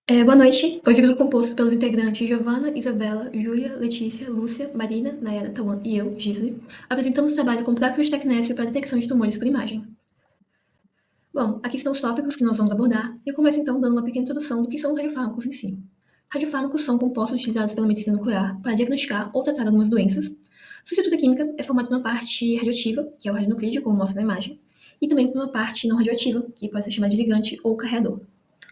Boa noite. Hoje o grupo composto pelos integrantes Giovana, Isabela, Júlia, Letícia, Lúcia, Marina, Nayara, Tawan e eu, Gisele, apresentamos o trabalho Complexo de Tecnécio para detecção de tumores por imagem. Bom, aqui estão os tópicos que nós vamos abordar, e eu começo então dando uma pequena introdução do que são os radiofármacos em si. Radiofármacos são compostos utilizados pela medicina nuclear para diagnosticar ou tratar algumas doenças. Sua estrutura química é formada por uma parte radioativa, que é o radionuclídeo, como mostra na imagem, e também por uma parte não radioativa, que pode ser chamada de ligante ou carreador.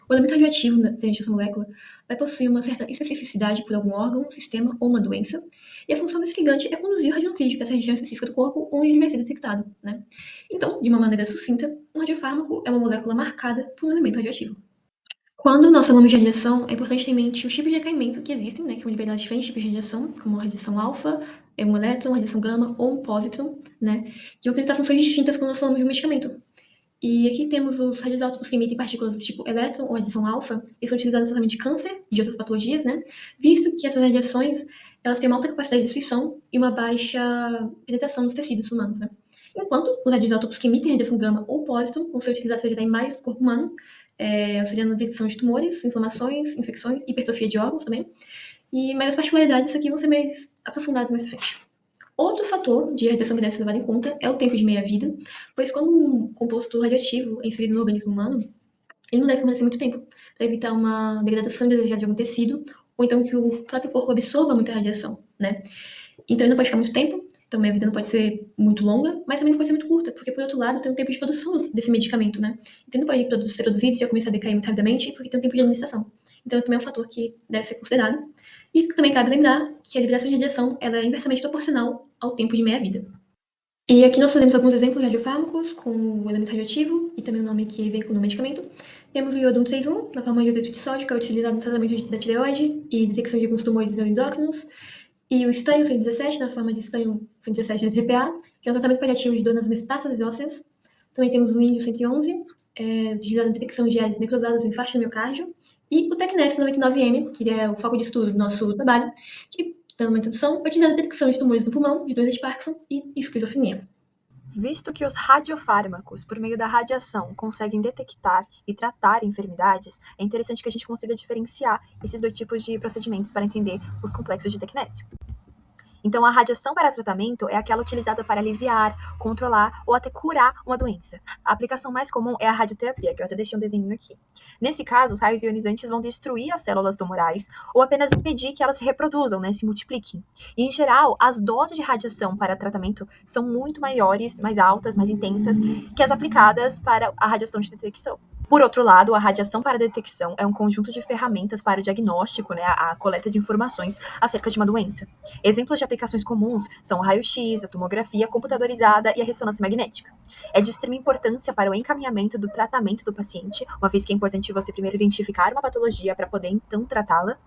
O elemento radioativo dentro dessa molécula vai possuir uma certa especificidade por algum órgão, sistema ou uma doença, e a função desse ligante é conduzir o radionuclídeo para essa região específica do corpo onde ele vai ser detectado, né? Então, de uma maneira sucinta, um radiofármaco é uma molécula marcada por um elemento radioativo. Quando nós falamos de radiação, é importante ter em mente os tipos de recaimento que existem, né, que vão liberar diferentes tipos de radiação, como a radiação alfa, um elétron, radiação gama ou um pósitron, né, que vão apresentar funções distintas quando nós falamos de um medicamento. E aqui temos os radioisótopos que emitem partículas do tipo elétron ou radiação alfa, e são utilizados no tratamento de câncer e de outras patologias, né? Visto que essas radiações, elas têm uma alta capacidade de destruição e uma baixa penetração dos tecidos humanos, né? Enquanto os radioisótopos que emitem radiação gama ou pósitron vão ser utilizados para gerar imagens do corpo humano, auxiliando na detecção de tumores, inflamações, infecções, hipertrofia de órgãos também. Mas as particularidades aqui vão ser mais aprofundadas mais à frente. Outro fator de radiação que deve ser levado em conta é o tempo de meia-vida, pois quando um composto radioativo é inserido no organismo humano, ele não deve permanecer muito tempo, para evitar uma degradação indesejada de algum tecido, ou então que o próprio corpo absorva muita radiação, né? Então ele não pode ficar muito tempo, então a meia-vida não pode ser muito longa, mas também não pode ser muito curta, porque por outro lado tem um tempo de produção desse medicamento, né? Então ele não pode ser produzido e já começar a decair muito rapidamente, porque tem um tempo de administração. Então também é um fator que deve ser considerado. E também cabe lembrar que a liberação de radiação ela é inversamente proporcional ao tempo de meia-vida. E aqui nós fazemos alguns exemplos de radiofármacos com o elemento radioativo e também o nome que vem com o medicamento. Temos o iodo 131, na forma de iodeto de sódio, que é utilizado no tratamento da tireoide e detecção de alguns tumores neuroendócrinos. E o estânio 117, na forma de estânio 117 DTPA, que é um tratamento paliativo de dor nas metástases ósseas. Também temos o índio 111, utilizado na detecção de áreas necrosadas do infarto do miocárdio. E o Tecnes 99M, que é o foco de estudo do nosso trabalho, que, dando uma introdução, é utilizado na detecção de tumores do pulmão, de doença de Parkinson e esquizofrenia. Visto que os radiofármacos, por meio da radiação, conseguem detectar e tratar enfermidades, é interessante que a gente consiga diferenciar esses dois tipos de procedimentos para entender os complexos de tecnécio. Então, a radiação para tratamento é aquela utilizada para aliviar, controlar ou até curar uma doença. A aplicação mais comum é a radioterapia, que eu até deixei um desenho aqui. Nesse caso, os raios ionizantes vão destruir as células tumorais ou apenas impedir que elas se reproduzam, né, se multipliquem. E, em geral, as doses de radiação para tratamento são muito maiores, mais altas, mais intensas que as aplicadas para a radiação de detecção. Por outro lado, a radiação para detecção é um conjunto de ferramentas para o diagnóstico, né, a coleta de informações acerca de uma doença. Exemplos de aplicações comuns são o raio-x, a tomografia computadorizada e a ressonância magnética. É de extrema importância para o encaminhamento do tratamento do paciente, uma vez que é importante você primeiro identificar uma patologia para poder então tratá-la.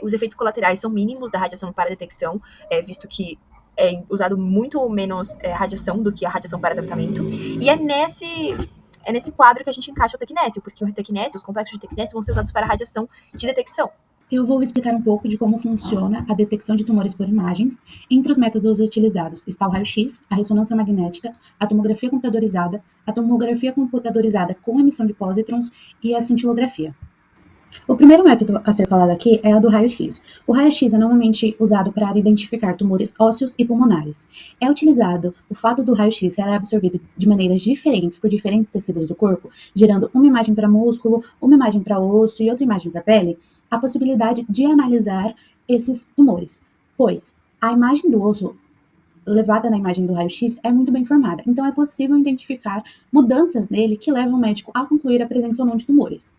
Os efeitos colaterais são mínimos da radiação para detecção, visto que é usado muito menos radiação do que a radiação para tratamento. E é nesse quadro que a gente encaixa o tecnécio, porque o tecnécio, os complexos de tecnécio vão ser usados para radiação de detecção. Eu vou explicar um pouco de como funciona a detecção de tumores por imagens. Entre os métodos utilizados está o raio-x, a ressonância magnética, a tomografia computadorizada com emissão de pósitrons e a cintilografia. O primeiro método a ser falado aqui é o do raio-x. O raio-x é normalmente usado para identificar tumores ósseos e pulmonares. É utilizado o fato do raio-x ser absorvido de maneiras diferentes por diferentes tecidos do corpo, gerando uma imagem para músculo, uma imagem para osso e outra imagem para pele, a possibilidade de analisar esses tumores, pois a imagem do osso levada na imagem do raio-x é muito bem formada, então é possível identificar mudanças nele que levam o médico a concluir a presença ou não de tumores.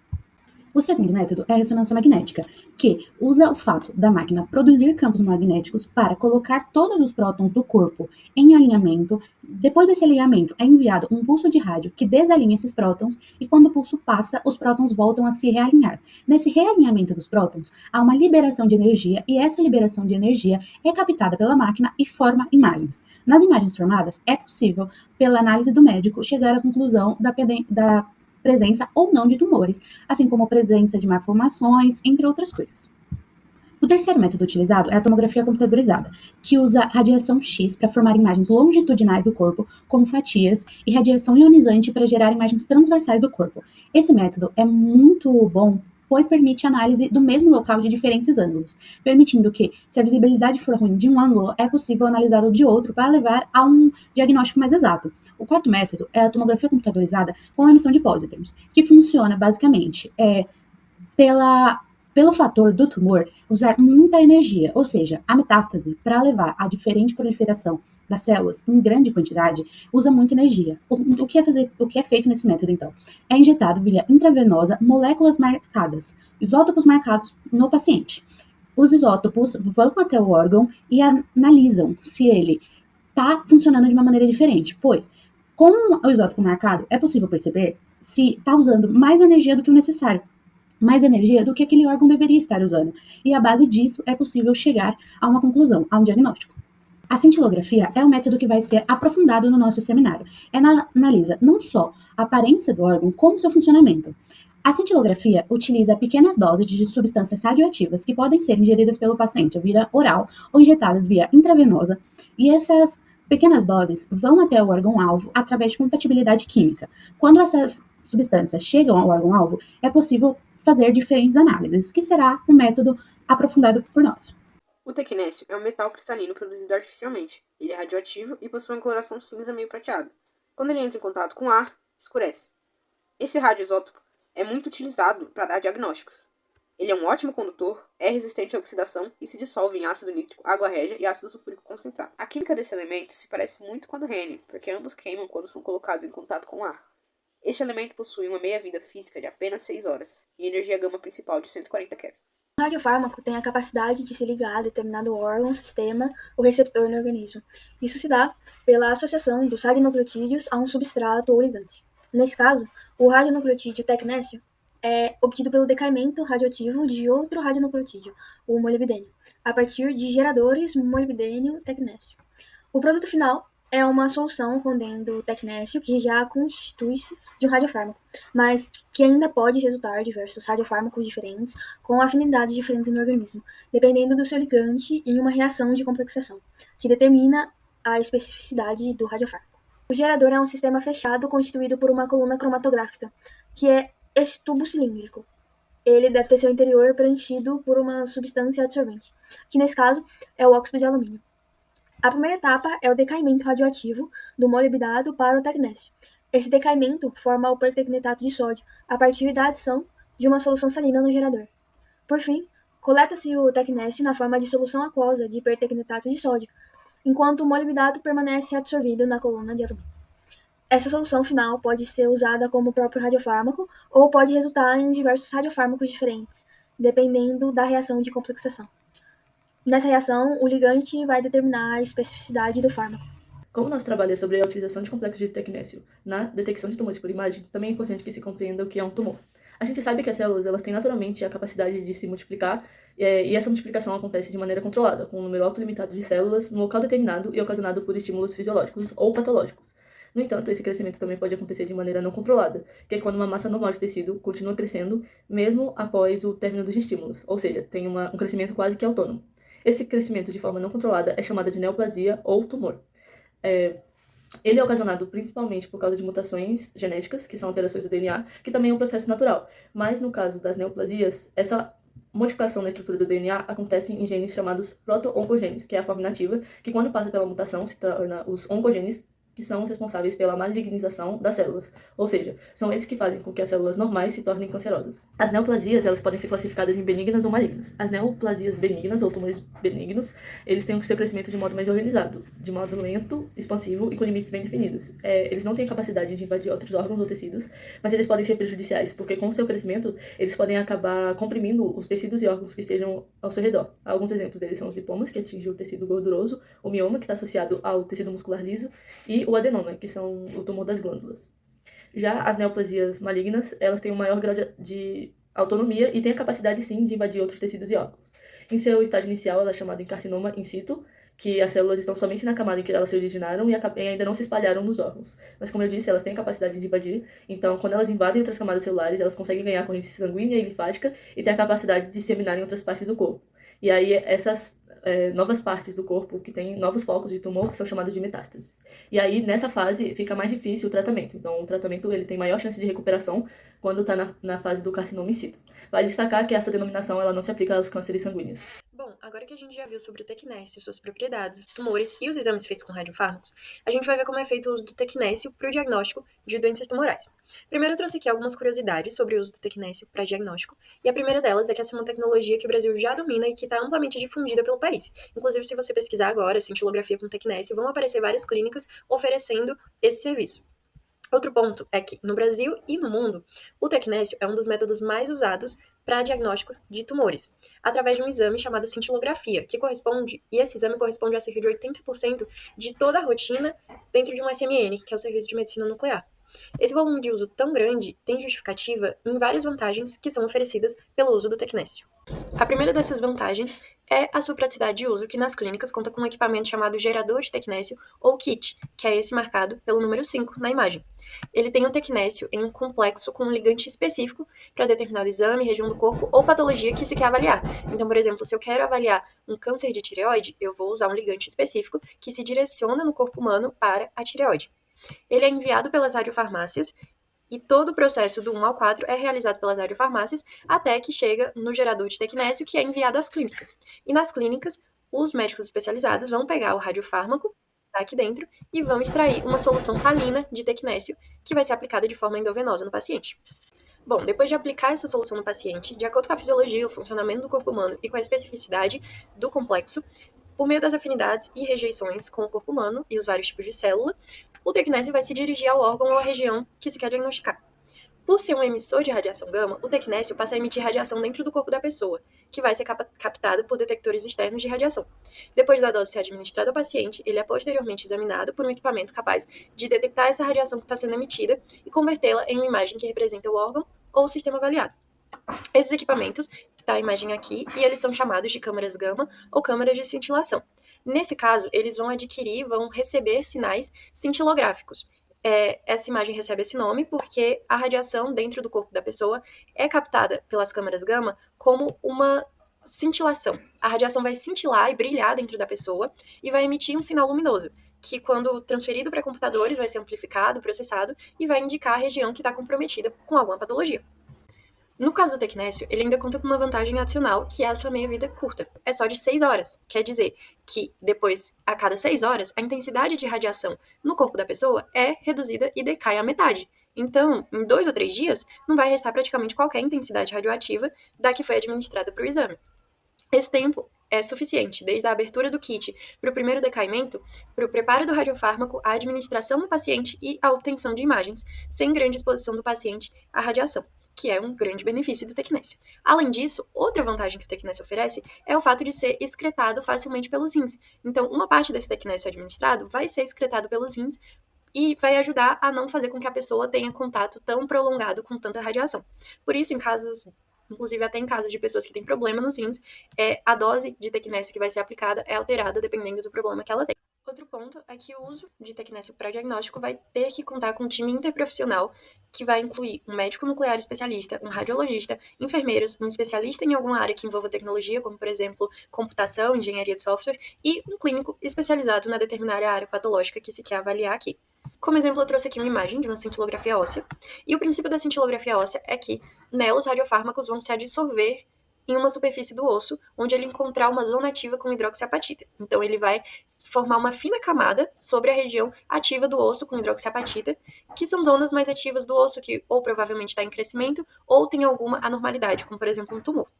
O segundo método é a ressonância magnética, que usa o fato da máquina produzir campos magnéticos para colocar todos os prótons do corpo em alinhamento. Depois desse alinhamento, é enviado um pulso de rádio que desalinha esses prótons e quando o pulso passa, os prótons voltam a se realinhar. Nesse realinhamento dos prótons, há uma liberação de energia e essa liberação de energia é captada pela máquina e forma imagens. Nas imagens formadas, é possível, pela análise do médico, chegar à conclusão da presença ou não de tumores, assim como a presença de malformações, entre outras coisas. O terceiro método utilizado é a tomografia computadorizada, que usa radiação X para formar imagens longitudinais do corpo, como fatias, e radiação ionizante para gerar imagens transversais do corpo. Esse método é muito bom pois permite análise do mesmo local de diferentes ângulos, permitindo que, se a visibilidade for ruim de um ângulo, é possível analisá-lo de outro para levar a um diagnóstico mais exato. O quarto método é a tomografia computadorizada com emissão de positons, que funciona basicamente pelo fator do tumor usar muita energia, ou seja, a metástase, para levar a diferente proliferação das células em grande quantidade, usa muita energia. O que é feito nesse método, então? É injetado via intravenosa moléculas marcadas, isótopos marcados no paciente. Os isótopos vão até o órgão e analisam se ele está funcionando de uma maneira diferente, pois, com o isótopo marcado, é possível perceber se está usando mais energia do que o necessário, mais energia do que aquele órgão deveria estar usando. E à base disso é possível chegar a uma conclusão, a um diagnóstico. A cintilografia é um método que vai ser aprofundado no nosso seminário. Ela analisa não só a aparência do órgão, como seu funcionamento. A cintilografia utiliza pequenas doses de substâncias radioativas que podem ser ingeridas pelo paciente via oral ou injetadas via intravenosa, e essas pequenas doses vão até o órgão-alvo através de compatibilidade química. Quando essas substâncias chegam ao órgão-alvo, é possível fazer diferentes análises, que será um método aprofundado por nós. O tecnécio é um metal cristalino produzido artificialmente. Ele é radioativo e possui uma coloração cinza meio prateada. Quando ele entra em contato com ar, escurece. Esse radioisótopo é muito utilizado para dar diagnósticos. Ele é um ótimo condutor, é resistente à oxidação e se dissolve em ácido nítrico, água régia e ácido sulfúrico concentrado. A química desse elemento se parece muito com a do rênio, porque ambos queimam quando são colocados em contato com o ar. Este elemento possui uma meia-vida física de apenas 6 horas e energia gama principal de 140 keV. O radiofármaco tem a capacidade de se ligar a determinado órgão, sistema ou receptor no organismo. Isso se dá pela associação dos radionucleotídeos a um substrato ou ligante. Nesse caso, o radionucleotídeo tecnécio é obtido pelo decaimento radioativo de outro radionucleotídeo, o molibdênio, a partir de geradores molibdênio-tecnécio. O produto final é uma solução contendo tecnécio que já constitui-se de um radiofármaco, mas que ainda pode resultar diversos radiofármacos diferentes com afinidades diferentes no organismo, dependendo do seu ligante em uma reação de complexação, que determina a especificidade do radiofármaco. O gerador é um sistema fechado constituído por uma coluna cromatográfica, que é esse tubo cilíndrico. Ele deve ter seu interior preenchido por uma substância absorvente, que nesse caso é o óxido de alumínio. A primeira etapa é o decaimento radioativo do molibdato para o tecnécio. Esse decaimento forma o pertecnetato de sódio a partir da adição de uma solução salina no gerador. Por fim, coleta-se o tecnécio na forma de solução aquosa de pertecnetato de sódio, enquanto o molibdato permanece absorvido na coluna de alumínio. Essa solução final pode ser usada como o próprio radiofármaco ou pode resultar em diversos radiofármacos diferentes, dependendo da reação de complexação. Nessa reação, o ligante vai determinar a especificidade do fármaco. Como nosso trabalho é sobre a utilização de complexos de tecnécio na detecção de tumores por imagem, também é importante que se compreenda o que é um tumor. A gente sabe que as células elas têm naturalmente a capacidade de se multiplicar e essa multiplicação acontece de maneira controlada, com um número alto limitado de células no local determinado e ocasionado por estímulos fisiológicos ou patológicos. No entanto, esse crescimento também pode acontecer de maneira não controlada, que é quando uma massa normal de tecido continua crescendo mesmo após o término dos estímulos, ou seja, tem um crescimento quase que autônomo. Esse crescimento de forma não controlada é chamado de neoplasia ou tumor. Ele é ocasionado principalmente por causa de mutações genéticas, que são alterações do DNA, que também é um processo natural. Mas no caso das neoplasias, essa modificação na estrutura do DNA acontece em genes chamados proto-oncogenes, que é a forma inativa, que quando passa pela mutação se torna os oncogenes, que são os responsáveis pela malignização das células, ou seja, são eles que fazem com que as células normais se tornem cancerosas. As neoplasias, elas podem ser classificadas em benignas ou malignas. As neoplasias benignas, ou tumores benignos, eles têm o seu crescimento de modo mais organizado, de modo lento, expansivo e com limites bem definidos. Eles não têm a capacidade de invadir outros órgãos ou tecidos, mas eles podem ser prejudiciais, porque com o seu crescimento, eles podem acabar comprimindo os tecidos e órgãos que estejam ao seu redor. Alguns exemplos deles são os lipomas, que atingem o tecido gorduroso, o mioma, que está associado ao tecido muscular liso, e o adenoma, que são o tumor das glândulas. Já as neoplasias malignas, elas têm um maior grau de autonomia e têm a capacidade, sim, de invadir outros tecidos e órgãos. Em seu estágio inicial, ela é chamada de carcinoma in situ, que as células estão somente na camada em que elas se originaram e ainda não se espalharam nos órgãos. Mas, como eu disse, elas têm a capacidade de invadir, então, quando elas invadem outras camadas celulares, elas conseguem ganhar corrente sanguínea e linfática e têm a capacidade de disseminar em outras partes do corpo. E aí, essas novas partes do corpo que têm novos focos de tumor, que são chamados de metástases. E aí, nessa fase, fica mais difícil o tratamento. Então, o tratamento ele tem maior chance de recuperação quando está na fase do carcinoma in situ. Vale destacar que essa denominação ela não se aplica aos cânceres sanguíneos. Bom, agora que a gente já viu sobre o tecnécio, suas propriedades, tumores e os exames feitos com radiofármacos, a gente vai ver como é feito o uso do tecnécio para o diagnóstico de doenças tumorais. Primeiro eu trouxe aqui algumas curiosidades sobre o uso do tecnécio para diagnóstico, e a primeira delas é que essa é uma tecnologia que o Brasil já domina e que está amplamente difundida pelo país. Inclusive, se você pesquisar agora cintilografia com tecnécio, vão aparecer várias clínicas oferecendo esse serviço. Outro ponto é que, no Brasil e no mundo, o tecnécio é um dos métodos mais usados para diagnóstico de tumores, através de um exame chamado cintilografia, e esse exame corresponde a cerca de 80% de toda a rotina dentro de um SMN, que é o Serviço de Medicina Nuclear. Esse volume de uso tão grande tem justificativa em várias vantagens que são oferecidas pelo uso do tecnécio. A primeira dessas vantagens é a sua praticidade de uso, que nas clínicas conta com um equipamento chamado gerador de tecnécio, ou kit, que é esse marcado pelo número 5 na imagem. Ele tem o tecnécio em um complexo com um ligante específico para determinado exame, região do corpo ou patologia que se quer avaliar. Então, por exemplo, se eu quero avaliar um câncer de tireoide, eu vou usar um ligante específico que se direciona no corpo humano para a tireoide. Ele é enviado pelas radiofarmácias e todo o processo do 1 ao 4 é realizado pelas radiofarmácias até que chega no gerador de tecnécio, que é enviado às clínicas. E nas clínicas, os médicos especializados vão pegar o radiofármaco tá aqui dentro e vão extrair uma solução salina de tecnécio que vai ser aplicada de forma endovenosa no paciente. Bom, depois de aplicar essa solução no paciente, de acordo com a fisiologia, o funcionamento do corpo humano e com a especificidade do complexo, por meio das afinidades e rejeições com o corpo humano e os vários tipos de célula, o tecnécio vai se dirigir ao órgão ou à região que se quer diagnosticar. Por ser um emissor de radiação gama, o tecnécio passa a emitir radiação dentro do corpo da pessoa, que vai ser captada por detectores externos de radiação. Depois da dose ser administrada ao paciente, ele é posteriormente examinado por um equipamento capaz de detectar essa radiação que está sendo emitida e convertê-la em uma imagem que representa o órgão ou o sistema avaliado. Esses equipamentos, tá a imagem aqui, e eles são chamados de câmaras gama ou câmaras de cintilação. Nesse caso, eles vão receber sinais cintilográficos. Essa imagem recebe esse nome porque a radiação dentro do corpo da pessoa é captada pelas câmaras gama como uma cintilação. A radiação vai cintilar e brilhar dentro da pessoa e vai emitir um sinal luminoso, que quando transferido para computadores vai ser amplificado, processado e vai indicar a região que está comprometida com alguma patologia. No caso do tecnécio, ele ainda conta com uma vantagem adicional, que é a sua meia-vida curta. É só de 6 horas. Quer dizer que, depois, a cada 6 horas, a intensidade de radiação no corpo da pessoa é reduzida e decai à metade. Então, em 2 ou 3 dias, não vai restar praticamente qualquer intensidade radioativa da que foi administrada para o exame. Esse tempo é suficiente, desde a abertura do kit para o primeiro decaimento, para o preparo do radiofármaco, a administração no paciente e a obtenção de imagens, sem grande exposição do paciente à radiação, que é um grande benefício do tecnécio. Além disso, outra vantagem que o tecnécio oferece é o fato de ser excretado facilmente pelos rins. Então, uma parte desse tecnécio administrado vai ser excretado pelos rins e vai ajudar a não fazer com que a pessoa tenha contato tão prolongado com tanta radiação. Por isso, inclusive até em casos de pessoas que têm problema nos rins, a dose de tecnécio que vai ser aplicada é alterada dependendo do problema que ela tem. Outro ponto é que o uso de tecnécio para diagnóstico vai ter que contar com um time interprofissional que vai incluir um médico nuclear especialista, um radiologista, enfermeiros, um especialista em alguma área que envolva tecnologia, como, por exemplo, computação, engenharia de software, e um clínico especializado na determinada área patológica que se quer avaliar aqui. Como exemplo, eu trouxe aqui uma imagem de uma cintilografia óssea, e o princípio da cintilografia óssea é que nela os radiofármacos vão se adsorver em uma superfície do osso, onde ele encontrar uma zona ativa com hidroxiapatita. Então, ele vai formar uma fina camada sobre a região ativa do osso com hidroxiapatita, que são zonas mais ativas do osso que ou provavelmente está em crescimento ou tem alguma anormalidade, como, por exemplo, um tumor.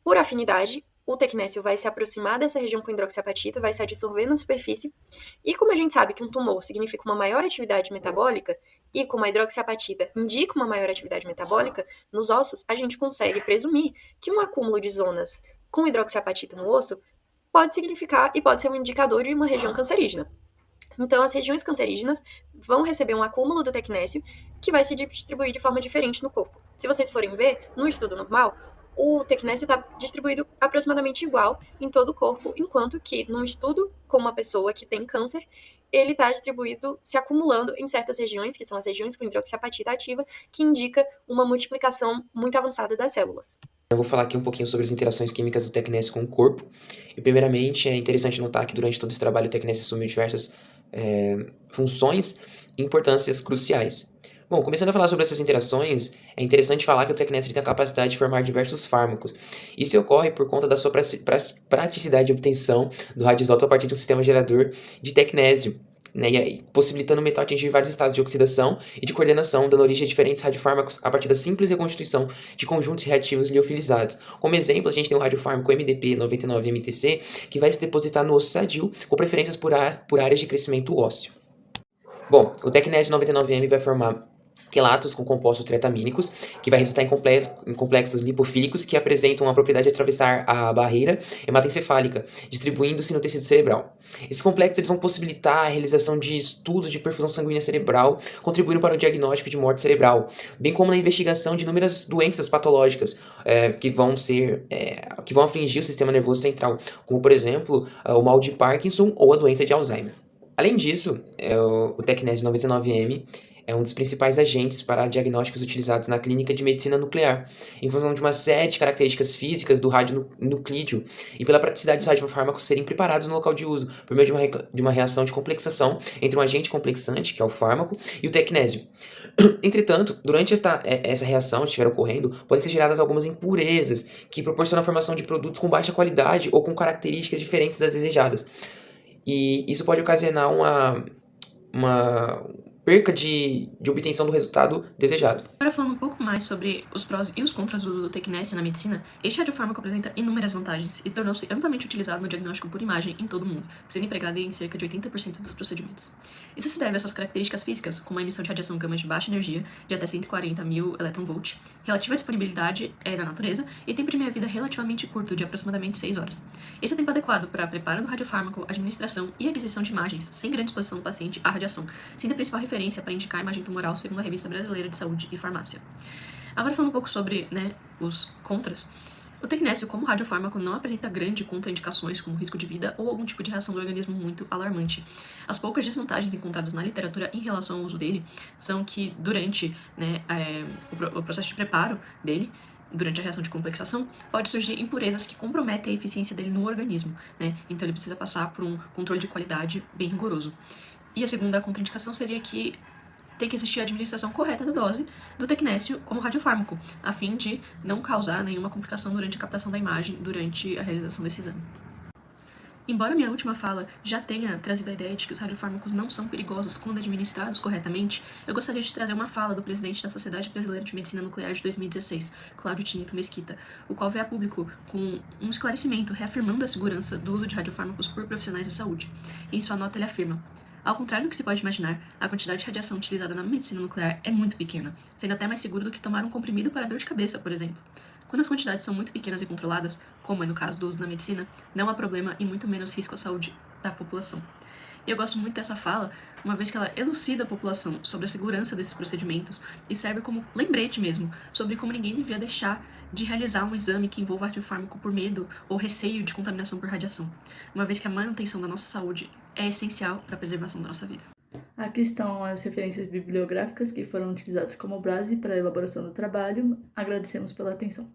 Por afinidade, o tecnécio vai se aproximar dessa região com hidroxiapatita, vai se adsorver na superfície, e como a gente sabe que um tumor significa uma maior atividade metabólica, e como a hidroxiapatita indica uma maior atividade metabólica nos ossos, a gente consegue presumir que um acúmulo de zonas com hidroxiapatita no osso pode significar e pode ser um indicador de uma região cancerígena. Então, as regiões cancerígenas vão receber um acúmulo do tecnécio que vai se distribuir de forma diferente no corpo. Se vocês forem ver, no estudo normal, o tecnécio está distribuído aproximadamente igual em todo o corpo, enquanto que num estudo com uma pessoa que tem câncer, ele está distribuído, se acumulando em certas regiões, que são as regiões com hidroxiapatita ativa, que indica uma multiplicação muito avançada das células. Eu vou falar aqui um pouquinho sobre as interações químicas do TECNES com o corpo. E, primeiramente, é interessante notar que durante todo esse trabalho o TECNES assumiu diversas funções e importâncias cruciais. Bom, começando a falar sobre essas interações, é interessante falar que o TECNES tem a capacidade de formar diversos fármacos. Isso ocorre por conta da sua praticidade de obtenção do radioisótopo a partir de um sistema gerador de tecnésio, né, e aí, possibilitando o metal atingir vários estados de oxidação e de coordenação, dando origem a diferentes radiofármacos a partir da simples reconstituição de conjuntos reativos liofilizados. Como exemplo, a gente tem o radiofármaco MDP-99-MTC, que vai se depositar no osso sadio, com preferências por áreas de crescimento ósseo. Bom, o TECNES 99M vai formar quelatos com compostos tretamínicos, que vai resultar em complexos lipofílicos que apresentam a propriedade de atravessar a barreira hematoencefálica, distribuindo-se no tecido cerebral. Esses complexos eles vão possibilitar a realização de estudos de perfusão sanguínea cerebral, contribuindo para o diagnóstico de morte cerebral, bem como na investigação de inúmeras doenças patológicas que vão afligir o sistema nervoso central, como por exemplo o mal de Parkinson ou a doença de Alzheimer. Além disso, o TECNES 99M é um dos principais agentes para diagnósticos utilizados na clínica de medicina nuclear, em função de uma série de características físicas do radionuclídeo e pela praticidade dos radiofármacos serem preparados no local de uso, por meio de uma reação de complexação entre um agente complexante, que é o fármaco, e o tecnésio. Entretanto, durante essa reação que estiver ocorrendo, podem ser geradas algumas impurezas que proporcionam a formação de produtos com baixa qualidade ou com características diferentes das desejadas. E isso pode ocasionar uma perca de obtenção do resultado desejado. Agora falando um pouco mais sobre os prós e os contras do TECNES na medicina, este radiofármaco apresenta inúmeras vantagens e tornou-se amplamente utilizado no diagnóstico por imagem em todo o mundo, sendo empregado em cerca de 80% dos procedimentos. Isso se deve às suas características físicas, como a emissão de radiação gama de baixa energia, de até 140.000 eV, relativa disponibilidade na natureza e tempo de meia-vida relativamente curto, de aproximadamente 6 horas. Esse é o tempo adequado para preparo do radiofármaco, administração e aquisição de imagens, sem grande exposição do paciente à radiação, sendo a principal referência para indicar a imagem tumoral segundo a Revista Brasileira de Saúde e Farmácia. Agora falando um pouco sobre os contras, o tecnésio como radiofármaco não apresenta grandes contraindicações como risco de vida ou algum tipo de reação do organismo muito alarmante. As poucas desvantagens encontradas na literatura em relação ao uso dele são que durante o processo de preparo dele, durante a reação de complexação, pode surgir impurezas que comprometem a eficiência dele no organismo, Então ele precisa passar por um controle de qualidade bem rigoroso. E a segunda contraindicação seria que tem que existir a administração correta da dose do tecnésio como radiofármaco, a fim de não causar nenhuma complicação durante a captação da imagem durante a realização desse exame. Embora minha última fala já tenha trazido a ideia de que os radiofármacos não são perigosos quando administrados corretamente, eu gostaria de trazer uma fala do presidente da Sociedade Brasileira de Medicina Nuclear de 2016, Cláudio Tinito Mesquita, o qual veio a público com um esclarecimento reafirmando a segurança do uso de radiofármacos por profissionais da saúde. Em sua nota ele afirma: ao contrário do que se pode imaginar, a quantidade de radiação utilizada na medicina nuclear é muito pequena, sendo até mais seguro do que tomar um comprimido para dor de cabeça, por exemplo. Quando as quantidades são muito pequenas e controladas, como é no caso do uso na medicina, não há problema e muito menos risco à saúde da população. E eu gosto muito dessa fala, uma vez que ela elucida a população sobre a segurança desses procedimentos e serve como lembrete mesmo sobre como ninguém devia deixar de realizar um exame que envolva radiofármaco por medo ou receio de contaminação por radiação, uma vez que a manutenção da nossa saúde é essencial para a preservação da nossa vida. Aqui estão as referências bibliográficas que foram utilizadas como base para a elaboração do trabalho. Agradecemos pela atenção.